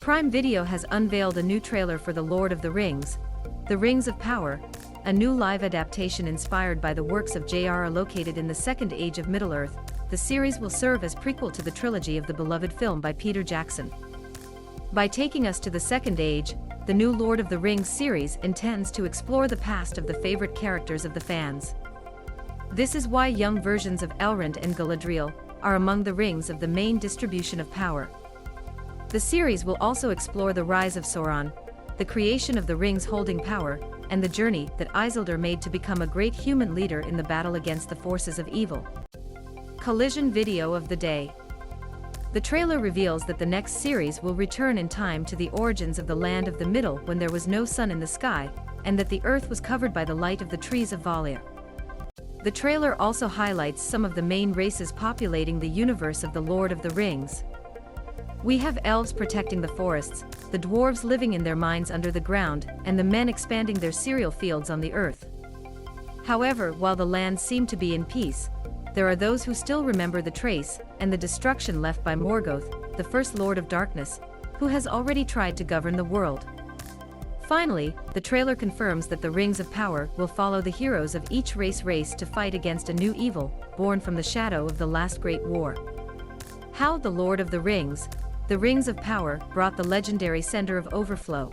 Prime Video has unveiled a new trailer for The Lord of the Rings, The Rings of Power, a new live adaptation inspired by the works of J.R.R. located in the Second Age of Middle-earth. The series will serve as prequel to the trilogy of the beloved film by Peter Jackson. By taking us to the Second Age, the new Lord of the Rings series intends to explore the past of the favorite characters of the fans. This is why young versions of Elrond and Galadriel are among the rings of the main distribution of power. The series will also explore the rise of Sauron, the creation of the rings holding power, and the journey that Isildur made to become a great human leader in the battle against the forces of evil. Collision video of the day. The trailer reveals that the next series will return in time to the origins of the Land of the Middle when there was no sun in the sky, and that the earth was covered by the light of the trees of Valior. The trailer also highlights some of the main races populating the universe of the Lord of the Rings. We have elves protecting the forests, the dwarves living in their mines under the ground, and the men expanding their cereal fields on the earth. However, while the lands seem to be in peace, there are those who still remember the trace and the destruction left by Morgoth, the first Lord of Darkness, who has already tried to govern the world. Finally, the trailer confirms that the Rings of Power will follow the heroes of each race to fight against a new evil, born from the shadow of the last great war. How the Lord of the Rings, the Rings of Power, brought the legendary Center of Overflow.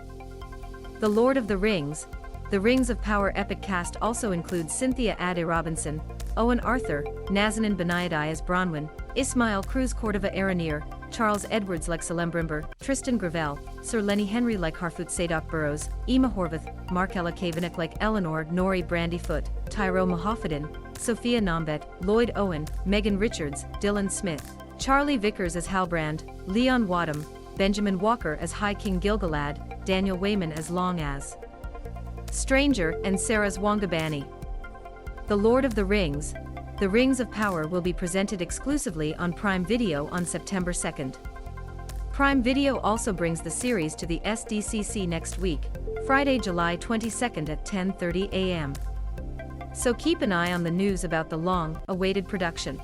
The Lord of the Rings, the Rings of Power epic cast also includes Cynthia Ade Robinson, Owen Arthur, Nazanin Benayoudai as Bronwyn, Ismail Cruz Cordova Aranir, Charles Edwards like Celebrimbor, Tristan Gravel, Sir Lenny Henry like Harfoot Sadok Burrows, Emma Horvath, Markella Kavanagh like Eleanor Nori Brandyfoot, Tyro Mahofadin, Sophia Nombet, Lloyd Owen, Megan Richards, Dylan Smith, Charlie Vickers as Halbrand, Leon Wadham, Benjamin Walker as High King Gilgalad, Daniel Wayman as Long As Stranger, and Sarah Zwangabani. The Lord of the Rings, The Rings of Power will be presented exclusively on Prime Video on September 2nd. Prime Video also brings the series to the SDCC next week, Friday, July 22nd at 10:30 a.m. So keep an eye on the news about the long-awaited production.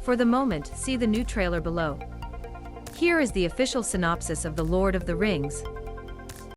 For the moment, see the new trailer below. Here is the official synopsis of The Lord of the Rings.